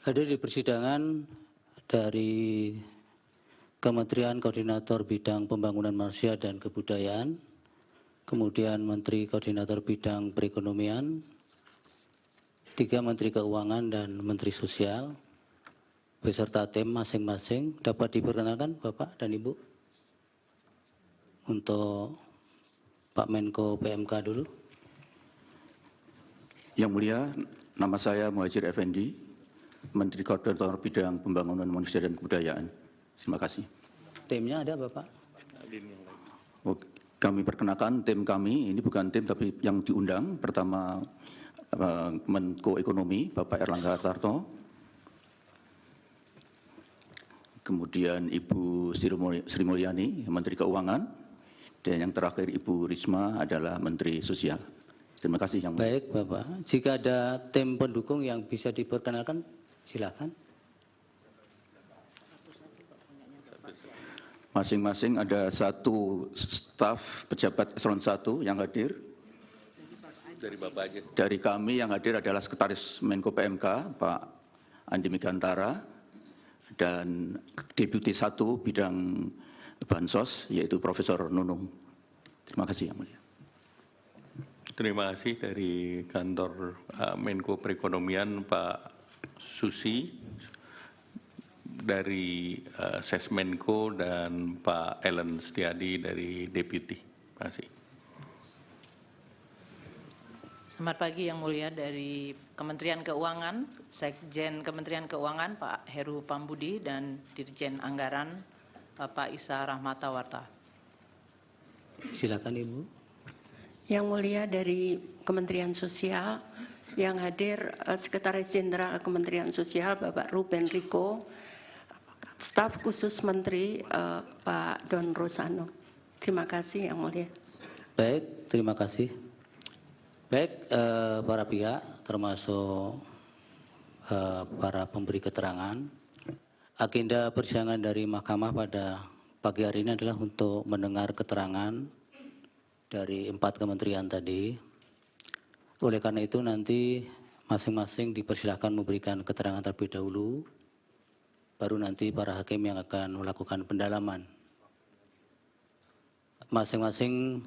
Hadir di persidangan dari Kementerian Koordinator Bidang Pembangunan Manusia dan Kebudayaan, kemudian Menteri Koordinator Bidang Perekonomian, 3 Menteri Keuangan dan Menteri Sosial, beserta tim masing-masing. Dapat diperkenalkan Bapak dan Ibu? Untuk Pak Menko PMK dulu. Yang mulia, nama saya Muhajir Effendi, Menteri Koordinator Bidang Pembangunan Manusia dan Kebudayaan. Terima kasih. Timnya ada Bapak? Kami perkenalkan tim kami, ini bukan tim tapi yang diundang. Pertama Menko Ekonomi, Bapak Erlangga Hartarto. Kemudian Ibu Sri Mulyani, Menteri Keuangan. Dan yang terakhir Ibu Risma adalah Menteri Sosial. Terima kasih yang mulia. Baik Bapak, jika ada tim pendukung yang bisa diperkenalkan, silakan. Masing-masing ada 1 staf pejabat eselon 1 yang hadir. Dari Bapak aja. Dari kami yang hadir adalah Sekretaris Menko PMK, Pak Andi Megantara, dan Deputi 1 bidang Bansos, yaitu Profesor Nunung. Terima kasih yang mulia. Terima kasih dari kantor Menko Perekonomian Pak Susi, dari Sesmenko dan Pak Ellen Setiadi dari Deputi. Terima kasih. Selamat pagi yang mulia, dari Kementerian Keuangan, Sekjen Kementerian Keuangan Pak Heru Pambudi dan Dirjen Anggaran Bapak Isa Rahmatawarta. Silakan Ibu. Yang mulia, dari Kementerian Sosial yang hadir Sekretaris Jenderal Kementerian Sosial Bapak Ruben Riko, staf khusus Menteri Pak Don Rosano. Terima kasih yang mulia. Baik, terima kasih. Baik, para pihak termasuk para pemberi keterangan. Agenda persidangan dari Mahkamah pada pagi hari ini adalah untuk mendengar keterangan dari 4 kementerian tadi. Oleh karena itu nanti masing-masing dipersilahkan memberikan keterangan terlebih dahulu, baru nanti para hakim yang akan melakukan pendalaman. Masing-masing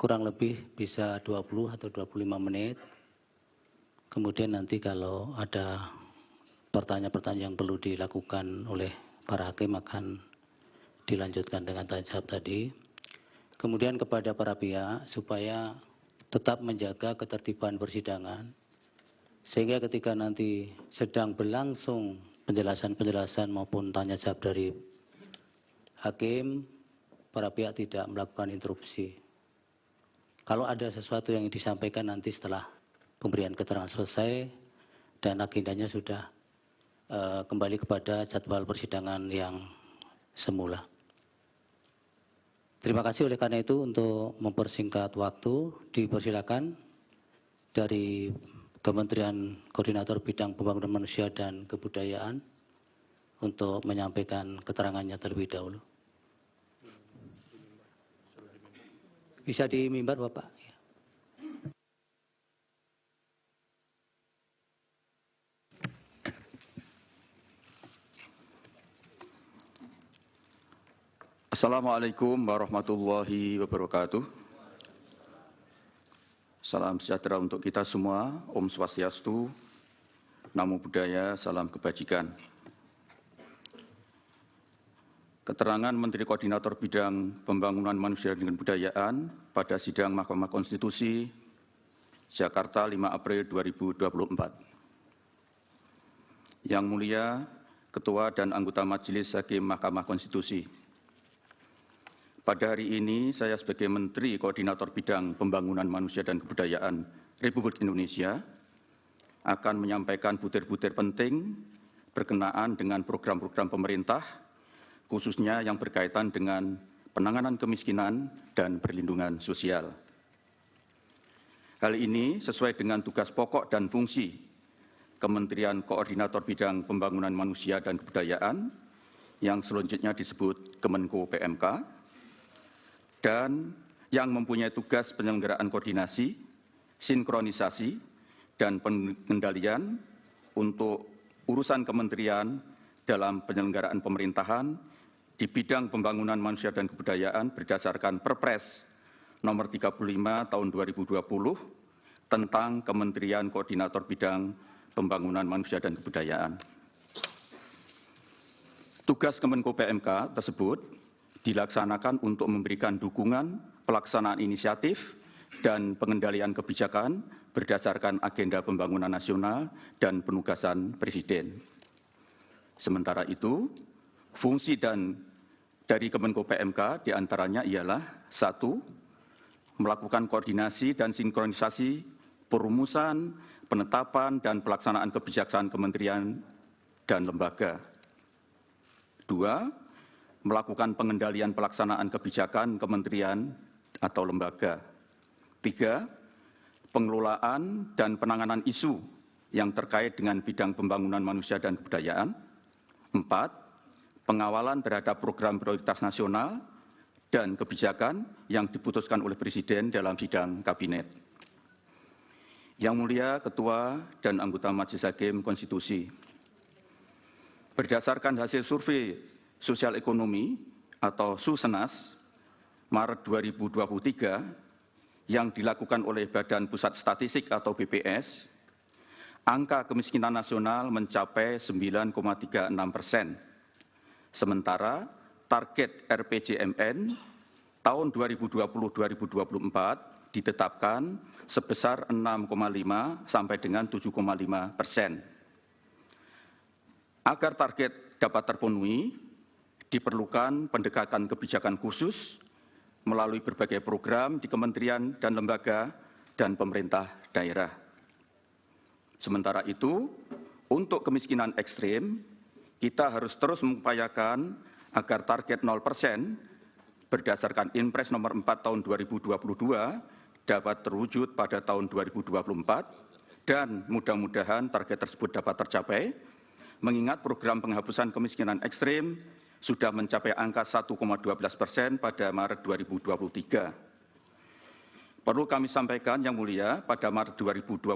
kurang lebih bisa 20 atau 25 menit. Kemudian nanti kalau ada pertanyaan-pertanyaan yang perlu dilakukan oleh para hakim akan dilanjutkan dengan tanya jawab tadi. Kemudian kepada para pihak supaya tetap menjaga ketertiban persidangan, sehingga ketika nanti sedang berlangsung penjelasan-penjelasan maupun tanya jawab dari hakim, para pihak tidak melakukan interupsi. Kalau ada sesuatu yang disampaikan nanti setelah pemberian keterangan selesai dan agendanya sudah kembali kepada jadwal persidangan yang semula. Terima kasih. Oleh karena itu untuk mempersingkat waktu, dipersilakan dari Kementerian Koordinator Bidang Pembangunan Manusia dan Kebudayaan untuk menyampaikan keterangannya terlebih dahulu. Bisa di mimbar Bapak? Assalamualaikum warahmatullahi wabarakatuh. Salam sejahtera untuk kita semua. Om Swastiastu, Namo Buddhaya, salam kebajikan. Keterangan Menteri Koordinator Bidang Pembangunan Manusia dan Kebudayaan pada sidang Mahkamah Konstitusi Jakarta 5 April 2024. Yang mulia Ketua dan anggota Majelis Hakim Mahkamah Konstitusi, pada hari ini saya sebagai Menteri Koordinator Bidang Pembangunan Manusia dan Kebudayaan Republik Indonesia akan menyampaikan butir-butir penting berkenaan dengan program-program pemerintah, khususnya yang berkaitan dengan penanganan kemiskinan dan perlindungan sosial. Hal ini sesuai dengan tugas pokok dan fungsi Kementerian Koordinator Bidang Pembangunan Manusia dan Kebudayaan yang selanjutnya disebut Kemenko PMK, dan yang mempunyai tugas penyelenggaraan koordinasi, sinkronisasi, dan pengendalian untuk urusan kementerian dalam penyelenggaraan pemerintahan di bidang pembangunan manusia dan kebudayaan berdasarkan Perpres nomor 35 tahun 2020 tentang Kementerian Koordinator Bidang Pembangunan Manusia dan Kebudayaan. Tugas Kemenko PMK tersebut dilaksanakan untuk memberikan dukungan pelaksanaan inisiatif dan pengendalian kebijakan berdasarkan agenda pembangunan nasional dan penugasan Presiden. Sementara itu, fungsi dari Kemenko PMK diantaranya ialah 1. Melakukan koordinasi dan sinkronisasi perumusan, penetapan, dan pelaksanaan kebijakan kementerian dan lembaga. 2. Melakukan pengendalian pelaksanaan kebijakan kementerian atau lembaga. 3. Pengelolaan dan penanganan isu yang terkait dengan bidang pembangunan manusia dan kebudayaan. 4. Pengawalan terhadap program prioritas nasional dan kebijakan yang diputuskan oleh Presiden dalam sidang kabinet. Yang Mulia Ketua dan anggota Majelis Hakim Konstitusi, berdasarkan hasil survei sosial ekonomi atau Susenas Maret 2023 yang dilakukan oleh Badan Pusat Statistik atau BPS, angka kemiskinan nasional mencapai 9,36%. Sementara target RPJMN tahun 2020-2024 ditetapkan sebesar 6,5 sampai dengan 7,5%. Agar target dapat terpenuhi, diperlukan pendekatan kebijakan khusus melalui berbagai program di kementerian dan lembaga dan pemerintah daerah. Sementara itu, untuk kemiskinan ekstrim, kita harus terus mengupayakan agar target 0% berdasarkan Inpres nomor 4 tahun 2022 dapat terwujud pada tahun 2024 dan mudah-mudahan target tersebut dapat tercapai, mengingat program penghapusan kemiskinan ekstrim sudah mencapai angka 1,12% pada Maret 2023. Perlu kami sampaikan yang mulia, pada Maret 2022,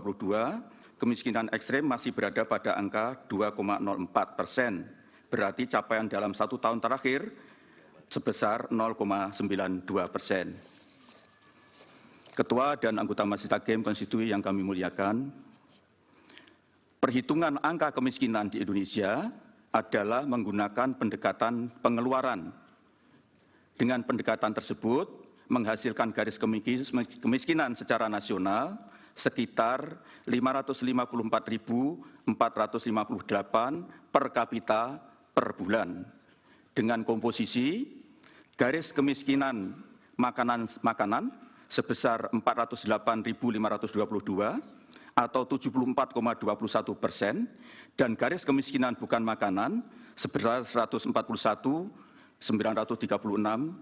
kemiskinan ekstrim masih berada pada angka 2,04%, berarti capaian dalam 1 tahun terakhir sebesar 0,92%. Ketua dan anggota Majelis Hakim Konstitusi yang kami muliakan, perhitungan angka kemiskinan di Indonesia adalah menggunakan pendekatan pengeluaran. Dengan pendekatan tersebut, menghasilkan garis kemiskinan secara nasional sekitar 554.458 per kapita per bulan. Dengan komposisi garis kemiskinan makanan sebesar 408.522 atau 74,21% dan garis kemiskinan bukan makanan sebesar 141.936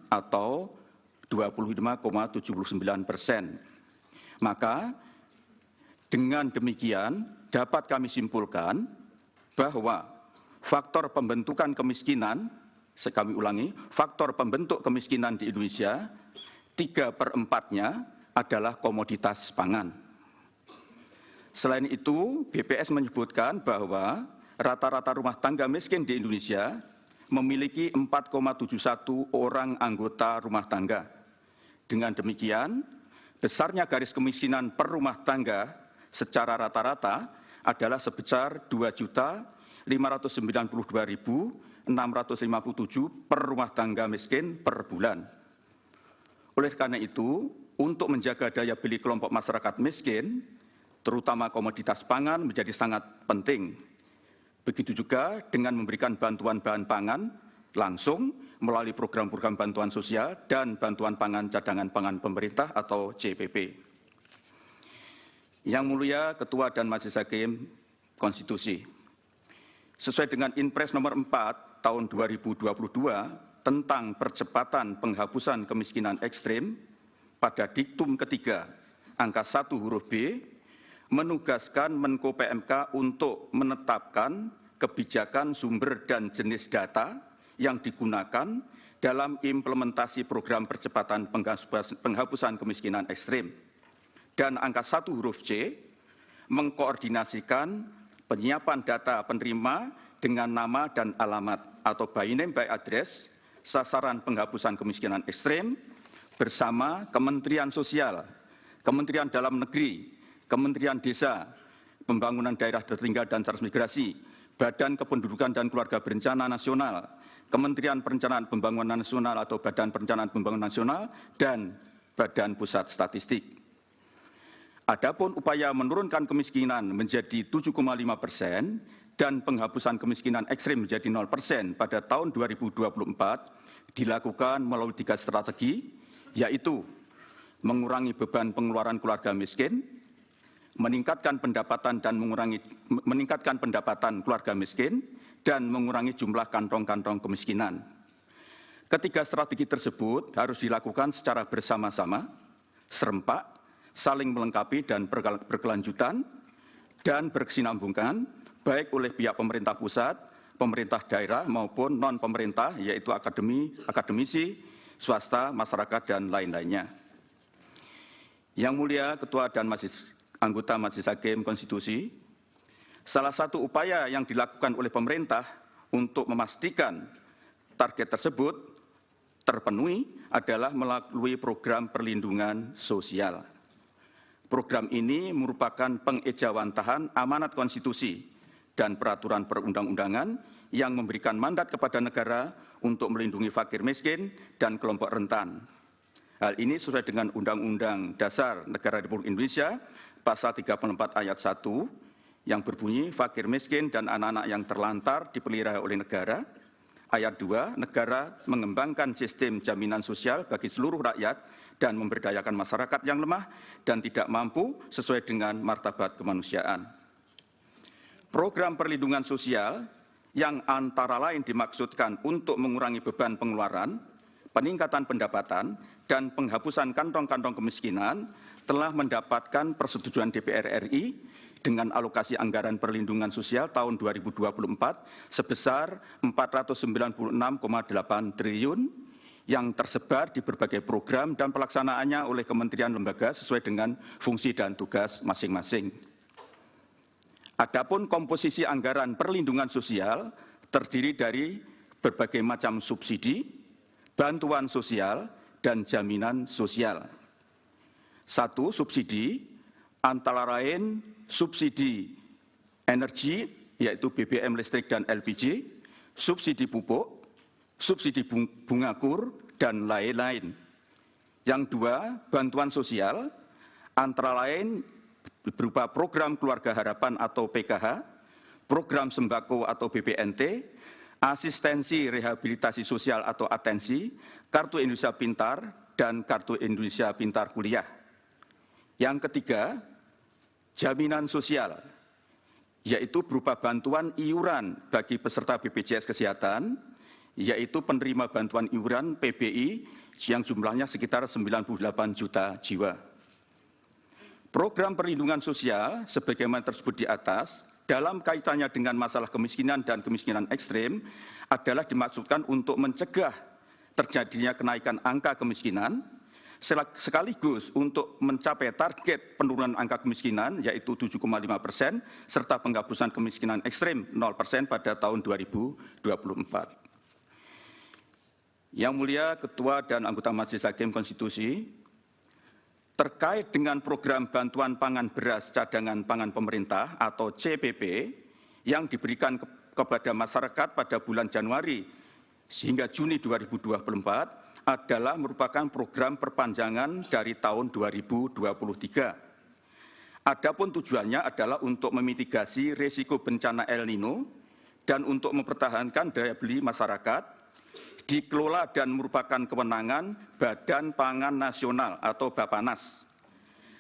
atau 25,79%. Maka dengan demikian dapat kami simpulkan bahwa faktor pembentukan kemiskinan, kami ulangi, faktor pembentuk kemiskinan di Indonesia 3/4-nya adalah komoditas pangan. Selain itu, BPS menyebutkan bahwa rata-rata rumah tangga miskin di Indonesia memiliki 4,71 orang anggota rumah tangga. Dengan demikian, besarnya garis kemiskinan per rumah tangga secara rata-rata adalah sebesar 2.592.657 per rumah tangga miskin per bulan. Oleh karena itu, untuk menjaga daya beli kelompok masyarakat miskin, terutama komoditas pangan menjadi sangat penting. Begitu juga dengan memberikan bantuan bahan pangan langsung melalui program-program bantuan sosial dan bantuan pangan cadangan pangan pemerintah atau CPP. Yang Mulia Ketua dan Majelis Hakim Konstitusi, sesuai dengan Inpres nomor 4 tahun 2022 tentang percepatan penghapusan kemiskinan ekstrim, pada diktum ketiga angka 1 huruf B, menugaskan Menko PMK untuk menetapkan kebijakan sumber dan jenis data yang digunakan dalam implementasi program percepatan penghapusan kemiskinan ekstrim. Dan angka 1 huruf C, mengkoordinasikan penyiapan data penerima dengan nama dan alamat atau by name by address, sasaran penghapusan kemiskinan ekstrem, bersama Kementerian Sosial, Kementerian Dalam Negeri, Kementerian Desa, Pembangunan Daerah Tertinggal dan Transmigrasi, Badan Kependudukan dan Keluarga Berencana Nasional, Kementerian Perencanaan Pembangunan Nasional atau Badan Perencanaan Pembangunan Nasional, dan Badan Pusat Statistik. Adapun upaya menurunkan kemiskinan menjadi 7,5% dan penghapusan kemiskinan ekstrim menjadi 0% pada tahun 2024 dilakukan melalui 3 strategi, yaitu mengurangi beban pengeluaran keluarga miskin, meningkatkan pendapatan keluarga miskin, dan mengurangi jumlah kantong-kantong kemiskinan. Ketiga strategi tersebut harus dilakukan secara bersama-sama, serempak, saling melengkapi dan berkelanjutan, dan berkesinambungan, baik oleh pihak pemerintah pusat, pemerintah daerah maupun non-pemerintah, yaitu akademisi, swasta, masyarakat, dan lain-lainnya. Yang Mulia Ketua dan Anggota Majelis Hakim Konstitusi, salah satu upaya yang dilakukan oleh pemerintah untuk memastikan target tersebut terpenuhi adalah melalui program perlindungan sosial. Program ini merupakan pengejawantahan amanat konstitusi dan peraturan perundang-undangan yang memberikan mandat kepada negara untuk melindungi fakir miskin dan kelompok rentan. Hal ini sesuai dengan Undang-Undang Dasar Negara Republik Indonesia Pasal 34 Ayat 1 yang berbunyi fakir miskin dan anak-anak yang terlantar dipelihara oleh negara. Ayat 2, negara mengembangkan sistem jaminan sosial bagi seluruh rakyat dan memberdayakan masyarakat yang lemah dan tidak mampu sesuai dengan martabat kemanusiaan. Program perlindungan sosial yang antara lain dimaksudkan untuk mengurangi beban pengeluaran, peningkatan pendapatan, dan penghapusan kantong-kantong kemiskinan telah mendapatkan persetujuan DPR RI dengan alokasi anggaran perlindungan sosial tahun 2024 sebesar 496,8 triliun yang tersebar di berbagai program dan pelaksanaannya oleh kementerian lembaga sesuai dengan fungsi dan tugas masing-masing. Adapun komposisi anggaran perlindungan sosial terdiri dari berbagai macam subsidi, bantuan sosial, dan jaminan sosial. 1. Subsidi antara lain subsidi energi, yaitu BBM listrik dan LPG, subsidi pupuk, subsidi bunga kur, dan lain-lain. Yang 2, bantuan sosial antara lain berupa program Keluarga Harapan atau PKH, program sembako atau BPNT, asistensi rehabilitasi sosial atau atensi, Kartu Indonesia Pintar, dan Kartu Indonesia Pintar Kuliah. Yang ketiga, jaminan sosial, yaitu berupa bantuan iuran bagi peserta BPJS Kesehatan, yaitu penerima bantuan iuran PBI yang jumlahnya sekitar 98 juta jiwa. Program perlindungan sosial sebagaimana tersebut di atas dalam kaitannya dengan masalah kemiskinan dan kemiskinan ekstrem adalah dimaksudkan untuk mencegah terjadinya kenaikan angka kemiskinan sekaligus untuk mencapai target penurunan angka kemiskinan yaitu 7,5% serta penghapusan kemiskinan ekstrem 0% pada tahun 2024. Yang Mulia Ketua dan Anggota Majelis Hakim Konstitusi, terkait dengan program bantuan pangan beras cadangan pangan pemerintah atau CPP yang diberikan kepada masyarakat pada bulan Januari hingga Juni 2024 adalah merupakan program perpanjangan dari tahun 2023. Adapun tujuannya adalah untuk memitigasi risiko bencana El Nino dan untuk mempertahankan daya beli masyarakat, dikelola dan merupakan kewenangan Badan Pangan Nasional atau Bapanas.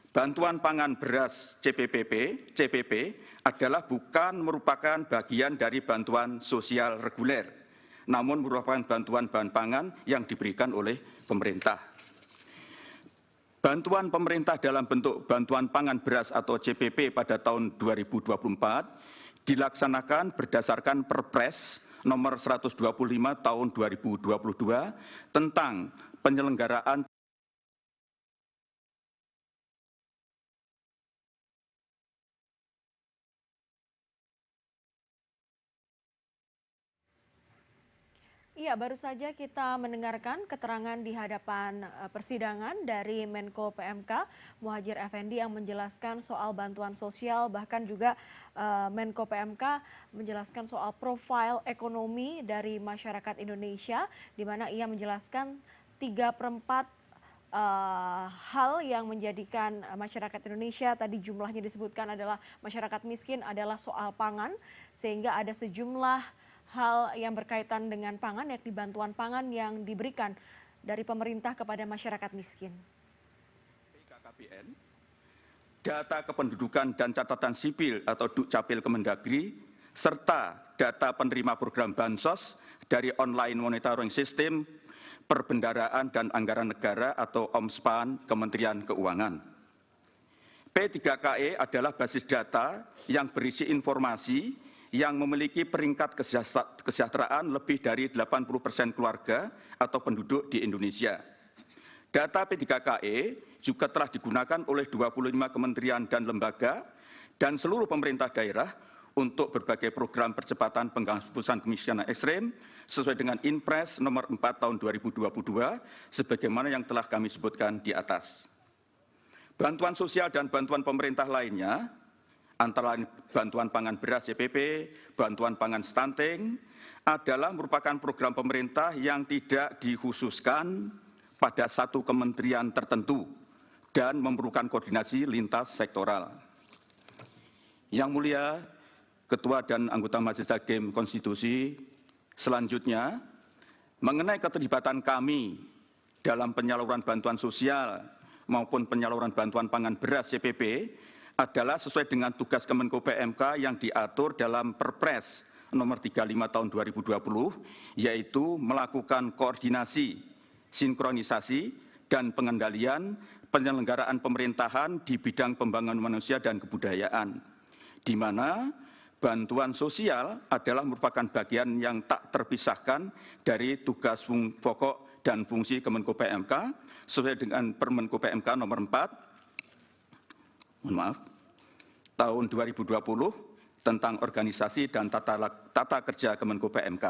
Bantuan pangan beras CPP adalah bukan merupakan bagian dari bantuan sosial reguler, namun merupakan bantuan bahan pangan yang diberikan oleh pemerintah. Bantuan pemerintah dalam bentuk bantuan pangan beras atau CPP pada tahun 2024 dilaksanakan berdasarkan Perpres nomor 125 tahun 2022 tentang penyelenggaraan Iya, baru saja kita mendengarkan keterangan di hadapan persidangan dari Menko PMK Muhadjir Effendi yang menjelaskan soal bantuan sosial, bahkan juga Menko PMK menjelaskan soal profil ekonomi dari masyarakat Indonesia, di mana ia menjelaskan 3/4 hal yang menjadikan masyarakat Indonesia, tadi jumlahnya disebutkan adalah masyarakat miskin, adalah soal pangan, sehingga ada sejumlah hal yang berkaitan dengan pangan, yakni bantuan pangan yang diberikan dari pemerintah kepada masyarakat miskin. BKKBN, data kependudukan dan catatan sipil atau Dukcapil Kemendagri, serta data penerima program Bansos dari online monitoring sistem perbendaraan dan anggaran negara atau OMSPAN Kementerian Keuangan. P3KE adalah basis data yang berisi informasi yang memiliki peringkat kesejahteraan lebih dari 80% keluarga atau penduduk di Indonesia. Data P3KE juga telah digunakan oleh 25 kementerian dan lembaga dan seluruh pemerintah daerah untuk berbagai program percepatan penghapusan kemiskinan ekstrem sesuai dengan Inpres nomor 4 tahun 2022 sebagaimana yang telah kami sebutkan di atas. Bantuan sosial dan bantuan pemerintah lainnya antara lain bantuan pangan beras CPP, bantuan pangan stunting, adalah merupakan program pemerintah yang tidak dikhususkan pada satu kementerian tertentu dan memerlukan koordinasi lintas sektoral. Yang mulia Ketua dan anggota Majelis Hakim Konstitusi, selanjutnya mengenai keterlibatan kami dalam penyaluran bantuan sosial maupun penyaluran bantuan pangan beras CPP, adalah sesuai dengan tugas Kemenko PMK yang diatur dalam Perpres nomor 35 tahun 2020, yaitu melakukan koordinasi, sinkronisasi, dan pengendalian penyelenggaraan pemerintahan di bidang pembangunan manusia dan kebudayaan, di mana bantuan sosial adalah merupakan bagian yang tak terpisahkan dari tugas pokok dan fungsi Kemenko PMK sesuai dengan Permenko PMK nomor 4 tahun 2020 tentang organisasi dan tata kerja Kemenko PMK.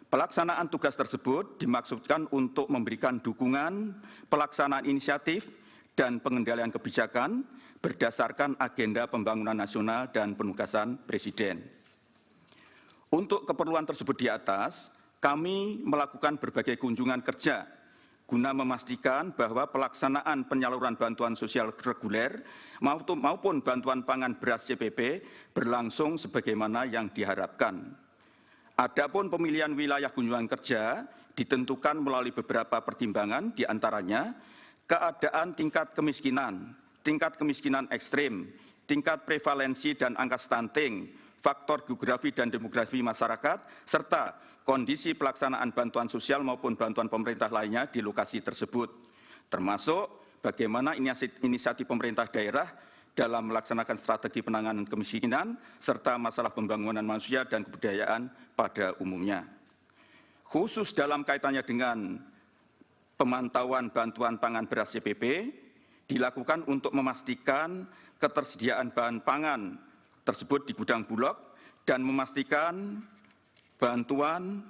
Pelaksanaan tugas tersebut dimaksudkan untuk memberikan dukungan pelaksanaan inisiatif dan pengendalian kebijakan berdasarkan agenda pembangunan nasional dan penugasan Presiden. Untuk keperluan tersebut di atas, kami melakukan berbagai kunjungan kerja guna memastikan bahwa pelaksanaan penyaluran bantuan sosial reguler maupun bantuan pangan beras CPP berlangsung sebagaimana yang diharapkan. Adapun pemilihan wilayah kunjungan kerja ditentukan melalui beberapa pertimbangan, diantaranya keadaan tingkat kemiskinan ekstrim, tingkat prevalensi dan angka stunting, faktor geografi dan demografi masyarakat, serta kondisi pelaksanaan bantuan sosial maupun bantuan pemerintah lainnya di lokasi tersebut, termasuk bagaimana inisiatif pemerintah daerah dalam melaksanakan strategi penanganan kemiskinan, serta masalah pembangunan manusia dan kebudayaan pada umumnya. Khusus dalam kaitannya dengan pemantauan bantuan pangan beras CPP, dilakukan untuk memastikan ketersediaan bahan pangan tersebut di gudang Bulog dan memastikan bantuan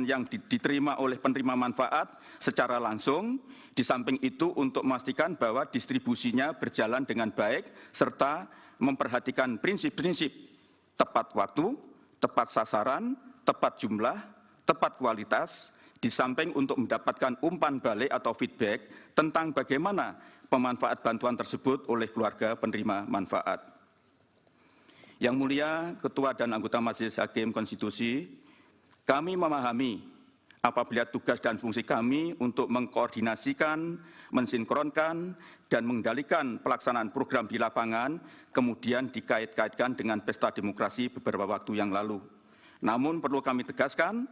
yang diterima oleh penerima manfaat secara langsung. Di samping itu untuk memastikan bahwa distribusinya berjalan dengan baik serta memperhatikan prinsip-prinsip tepat waktu, tepat sasaran, tepat jumlah, tepat kualitas, di samping untuk mendapatkan umpan balik atau feedback tentang bagaimana pemanfaat bantuan tersebut oleh keluarga penerima manfaat. Yang mulia Ketua dan anggota Majelis Hakim Konstitusi, kami memahami apabila tugas dan fungsi kami untuk mengkoordinasikan, mensinkronkan, dan mengendalikan pelaksanaan program di lapangan kemudian dikait-kaitkan dengan pesta demokrasi beberapa waktu yang lalu. Namun perlu kami tegaskan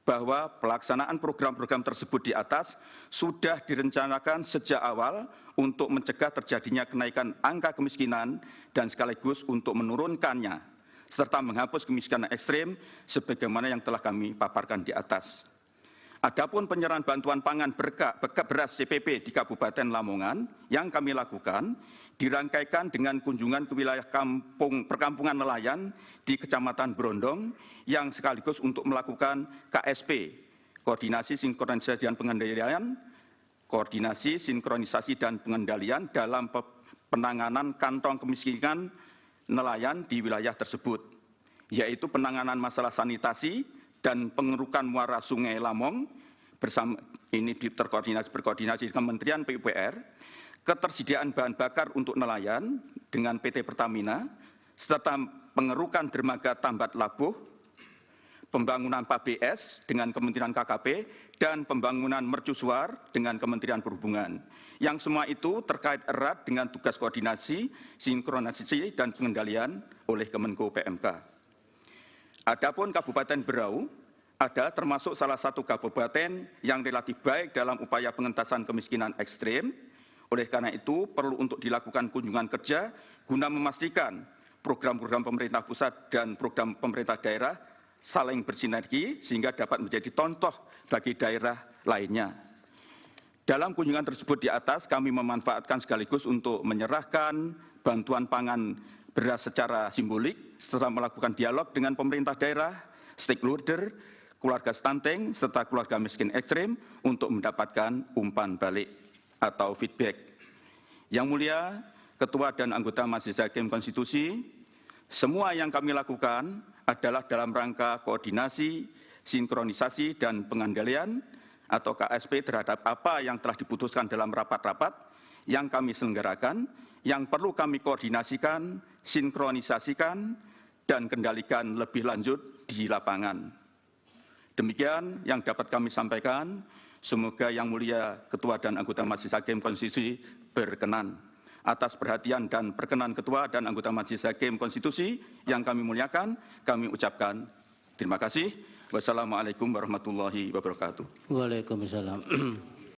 bahwa pelaksanaan program-program tersebut di atas sudah direncanakan sejak awal untuk mencegah terjadinya kenaikan angka kemiskinan dan sekaligus untuk menurunkannya, serta menghapus kemiskinan ekstrem sebagaimana yang telah kami paparkan di atas. Adapun penyerahan bantuan pangan beras CPP di Kabupaten Lamongan yang kami lakukan dirangkaikan dengan kunjungan ke wilayah perkampungan nelayan di Kecamatan Brondong yang sekaligus untuk melakukan KSP, koordinasi sinkronisasi dan pengendalian, dalam penanganan kantong kemiskinan nelayan di wilayah tersebut, yaitu penanganan masalah sanitasi dan pengerukan muara Sungai Lamong bersama ini berkoordinasi Kementerian PUPR, ketersediaan bahan bakar untuk nelayan dengan PT Pertamina, serta pengerukan dermaga Tambat Labuh, pembangunan PABS dengan Kementerian KKP, dan pembangunan mercusuar dengan Kementerian Perhubungan. Yang semua itu terkait erat dengan tugas koordinasi, sinkronisasi, dan pengendalian oleh Kemenko PMK. Adapun Kabupaten Berau adalah termasuk salah satu kabupaten yang relatif baik dalam upaya pengentasan kemiskinan ekstrim. Oleh karena itu, perlu untuk dilakukan kunjungan kerja guna memastikan program-program pemerintah pusat dan program pemerintah daerah saling bersinergi sehingga dapat menjadi contoh bagi daerah lainnya. Dalam kunjungan tersebut di atas, kami memanfaatkan sekaligus untuk menyerahkan bantuan pangan beras secara simbolik, serta melakukan dialog dengan pemerintah daerah, stakeholder, keluarga stunting, serta keluarga miskin ekstrim untuk mendapatkan umpan balik atau feedback. Yang mulia, Ketua dan anggota Majelis Hakim Konstitusi, semua yang kami lakukan adalah dalam rangka koordinasi, sinkronisasi, dan pengendalian atau KSP terhadap apa yang telah diputuskan dalam rapat-rapat yang kami selenggarakan, yang perlu kami koordinasikan, sinkronisasikan, dan kendalikan lebih lanjut di lapangan. Demikian yang dapat kami sampaikan. Semoga Yang Mulia Ketua dan anggota Majelis Hakim Konstitusi berkenan. Atas perhatian dan perkenan Ketua dan anggota Majelis Hakim Konstitusi yang kami muliakan, kami ucapkan terima kasih. Wassalamualaikum warahmatullahi wabarakatuh. Waalaikumsalam.